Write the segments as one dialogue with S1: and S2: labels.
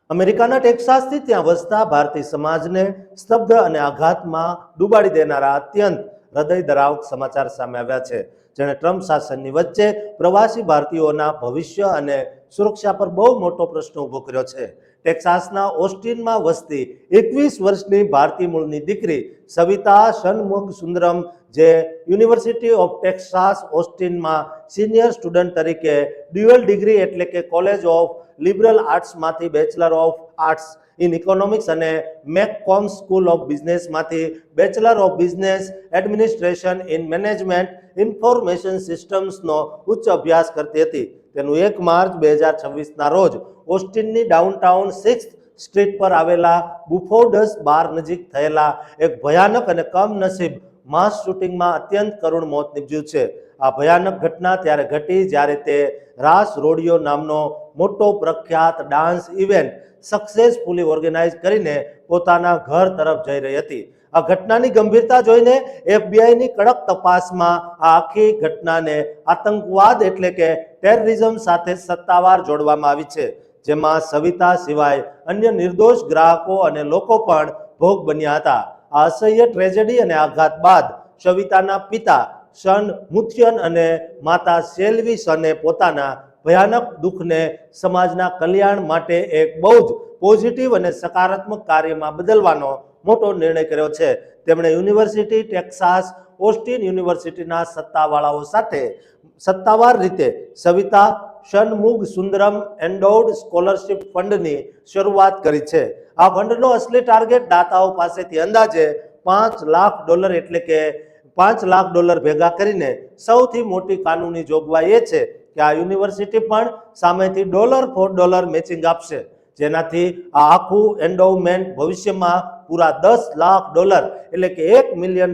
S1: અમેરિકાના ટેક્સાસથી ત્યાં વસતા ભારતીય સમાજને સ્તબ્ધ અને આઘાતમાં ડૂબાડી દેનારા અત્યંત હૃદય ધરાવક સમાચાર સામે આવ્યા છે, જેણે ટ્રમ્પ શાસનની વચ્ચે પ્રવાસી ભારતીયોના ભવિષ્ય અને સુરક્ષા પર બહુ મોટો પ્રશ્ન ઊભો કર્યો છે. ટેક્સાસના ઓસ્ટિનમાં વસતી 21 વર્ષની ભારતીય મૂળની દીકરી સવિતા ષણમુગ સુંદરમ, જે યુનિવર્સિટી ઓફ ટેક્સાસ ઓસ્ટિનમાં સિનિયર સ્ટુડન્ટ તરીકે ડ્યુઅલ ડિગ્રી એટલે કે કોલેજ ઓફ લિબરલ આર્ટ્સમાંથી bachelor of arts in economics અને મેકકોમ્બ સ્કૂલ ઓફ બિઝનેસમાંથી bachelor of business administration in management information સિસ્ટમ્સનો ઉચ્ચ અભ્યાસ કરતી હતી. તેનું 1 માર્ચ 2026ના રોજ ઓસ્ટિનની ડાઉનટાઉન 6th સ્ટ્રીટ પર આવેલા બુફોર્ડસ બાર નજીક થયેલા એક ભયાનક અને કમનસીબ માસ શૂટિંગમાં અત્યંત કરુણ મોત નીપજ્યું છે. આ ભયાનક ઘટના ત્યારે ઘટી જ્યારે તે રાસ રોડિયો નામનો મોટો પ્રખ્યાત ડાન્સ ઇવેન્ટ સક્સેસફુલી ઓર્ગેનાઇઝ કરીને પોતાના ઘર તરફ જઈ રહી હતી. આ ઘટનાની ગંભીરતા જોઈને એફબીઆઈની કડક તપાસમાં આ આખી ઘટનાને આતંકવાદ એટલે કે ટેરરિઝમ સાથે સત્તાવાર જોડવામાં આવી છે, જેમાં સવિતા સિવાય અન્ય નિર્દોષ ગ્રાહકો અને લોકો પણ ભોગ બન્યા હતા. આ અસહ્ય ટ્રેજેડી અને આઘાત બાદ સવિતાના પિતા શન મુથિયન અને માતા સેલ્વી શને પોતાના ભયાનક દુઃખને સમાજના કલ્યાણ માટે એક બહુ જ પોઝિટિવ અને સકારાત્મક કાર્યમાં બદલવાનો મોટો નિર્ણય કર્યો છે. તેમણે યુનિવર્સિટી ટેક્સાસ ઓસ્ટિન યુનિવર્સિટીના સત્તાવાળાઓ સાથે સત્તાવાર રીતે સવિતા ષણમુગ સુંદરમ એન્ડોવડ સ્કોલરશિપ ફંડની શરૂઆત કરી છે. આ ફંડનો અસલી ટાર્ગેટ દાતાઓ પાસેથી અંદાજે $5 લાખ એટલે કે $5 લાખ ભેગા કરીને સૌથી મોટી કાનૂની જોગવાઈ એ છે કે આ યુનિવર્સિટી પણ સામેથી $4 મેચિંગ આપશે, જેનાથી આ આખું એન્ડોવમેન્ટ ભવિષ્યમાં પૂરા $10 લાખ એટલે કે $1 મિલિયન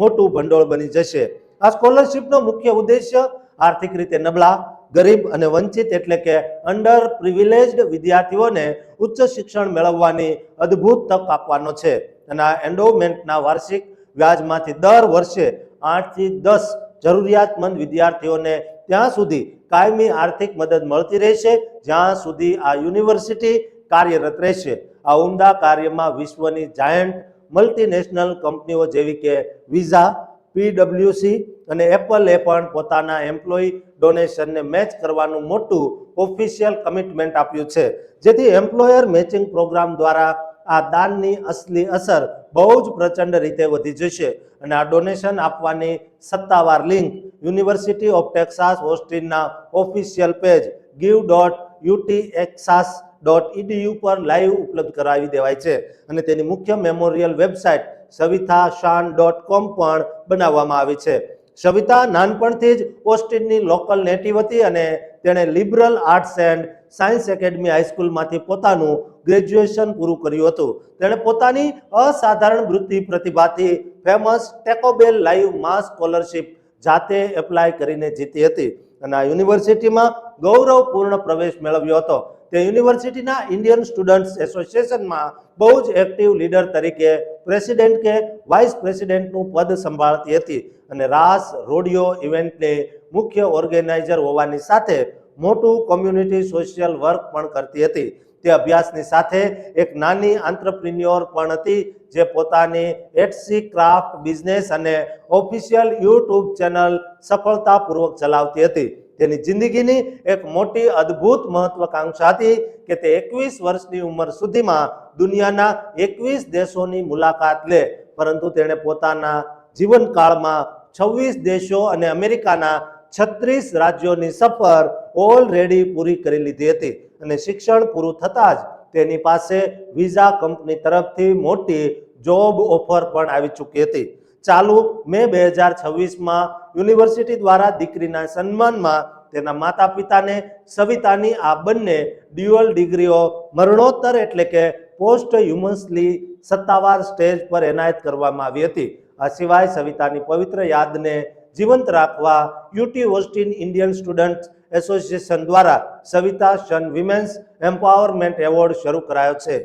S1: મોટું ભંડોળ બની જશે. આ સ્કોલરશિપનો મુખ્ય ઉદ્દેશ્ય આર્થિક રીતે નબળા, ગરીબ અને વંચિત એટલે કે અંડર પ્રિવિલેજ્ડ વિદ્યાર્થીઓને ઉચ્ચ શિક્ષણ મેળવવાની અદ્ભુત તક આપવાનો છે. અને આ એન્ડોવમેન્ટના વાર્ષિક વ્યાજમાંથી દર વર્ષે 8 થી 10 જરૂરિયાતમંદ વિદ્યાર્થીઓને ત્યાં સુધી કાયમી આર્થિક મદદ મળતી રહેશે જ્યાં સુધી આ યુનિવર્સિટી કાર્યરત રહેશે. આ ઉમદા કાર્યમાં વિશ્વની જાયન્ટ મલ્ટીનેશનલ કંપનીઓ જેવી કે વિઝા, પીડબ્લ્યુસી અને એપલે પણ પોતાના એમ્પ્લોયી ડોનેશનને મેચ કરવાનું મોટું ઓફિશિયલ કમિટમેન્ટ આપ્યું છે, જેથી એમ્પ્લોયર મેચિંગ પ્રોગ્રામ દ્વારા આ દાનની અસલી અસર બહુ જ પ્રચંડ રીતે વધી જશે. અને આ ડોનેશન આપવાની સત્તાવાર લિંક યુનિવર્સિટી ઓફ ટેક્સાસ ઓસ્ટિનના ઓફિશિયલ પેજ give.utexas.edu પર લાઈવ ઉપલબ્ધ કરાવી દેવાય છે અને તેની મુખ્ય મેમોરિયલ વેબસાઇટ savithasan.com પણ બનાવવામાં આવી છે. સવિતા નાનપણથી જ ઓસ્ટિનની લોકલ નેટિવ હતી અને તેણે liberal arts and science academy હાઈસ્કૂલમાંથી પોતાનું ગ્રેજ્યુએશન પૂરું કર્યું હતું. તેણે પોતાની અસાધારણ વૃત્તિ પ્રતિભાથી famous Taco Bell live mas scholarship જાતે એપ્લાય કરીને જીતી હતી અને આ યુનિવર્સિટીમાં ગૌરવપૂર્ણ પ્રવેશ મેળવ્યો હતો. તે યુનિવર્સિટીના ઇન્ડિયન સ્ટુડન્ટ્સ એસોસિએશનમાં બહુ જ એક્ટિવ લીડર તરીકે પ્રેસિડેન્ટ કે વાઇસ પ્રેસિડેન્ટનું પદ સંભાળતી હતી અને રાસ રોડિયો ઇવેન્ટને મુખ્ય ઓર્ગેનાઇઝર હોવાની સાથે મોટું કોમ્યુનિટી સોશિયલ વર્ક પણ કરતી હતી. તે અભ્યાસની સાથે એક નાની આંત્રપ્રિન્યોર પણ હતી, જે પોતાની એટસી ક્રાફ્ટ બિઝનેસ અને ઓફિશિયલ યુટ્યુબ ચેનલ સફળતાપૂર્વક ચલાવતી હતી. તેની જિંદગીની એક મોટી અદ્ભુત મહત્વાકાંક્ષા હતી કે તે 21 વર્ષની ઉંમર સુધીમાં દુનિયાના 21 દેશોની મુલાકાત લે, પરંતુ તેણે પોતાના જીવનકાળમાં 26 દેશો અને અમેરિકાના 36 રાજ્યોની સફર ઓલરેડી પૂરી કરી લીધી હતી અને શિક્ષણ પૂરું થતાં જ તેની પાસે વિઝા કંપની તરફથી મોટી જોબ ઓફર પણ આવી ચૂકી હતી. ચાલુ મે 2026માં યુનિવર્સિટી દ્વારા દીકરીના સન્માનમાં તેના માતા પિતાને સવિતાની આ બંને ડ્યુઅલ ડિગ્રીઓ મરણોત્તર એટલે કે પોસ્ટ હ્યુમન્સલી સત્તાવાર સ્ટેજ પર એનાયત કરવામાં આવી હતી. આ સિવાય સવિતાની પવિત્ર યાદને જીવંત રાખવા UT Austen Indian student association દ્વારા સવિતા શન વિમેન્સ એમ્પાવરમેન્ટ એવોર્ડ શરૂ કરાયો છે,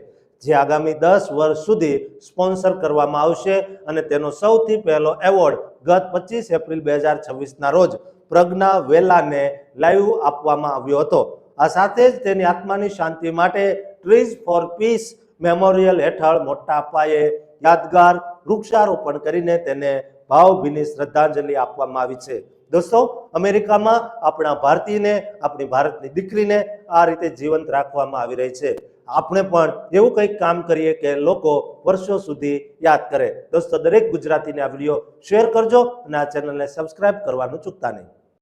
S1: જે આગામી 10 વર્ષ સુધી સ્પોન્સર કરવામાં આવશે અને તેનો સૌથી પહેલો એવોર્ડ ગત 25 એપ્રિલ 2026ના રોજ પ્રજ્ઞા વેલાને લાઈવ આપવામાં આવ્યો હતો. આ સાથે જ તેની આત્માની શાંતિ માટે ટ્રીઝ ફોર પીસ મેમોરિયલ હેઠળ મોટા પાયે યાદગાર વૃક્ષારોપણ કરીને તેને ભાવભીની શ્રદ્ધાંજલિ આપવામાં આવી છે. દોસ્તો, અમેરિકામાં આપણા ભારતીયને, આપણી ભારતની દીકરીને આ રીતે જીવંત રાખવામાં આવી રહી છે. આપણે પણ એવું કંઈક કામ કરીએ કે લોકો વર્ષો સુધી યાદ કરે. દોસ્તો, દરેક ગુજરાતીને આ વિડીયો શેર કરજો અને આ ચેનલને સબસ્ક્રાઇબ કરવાનું ચૂકતા નહીં.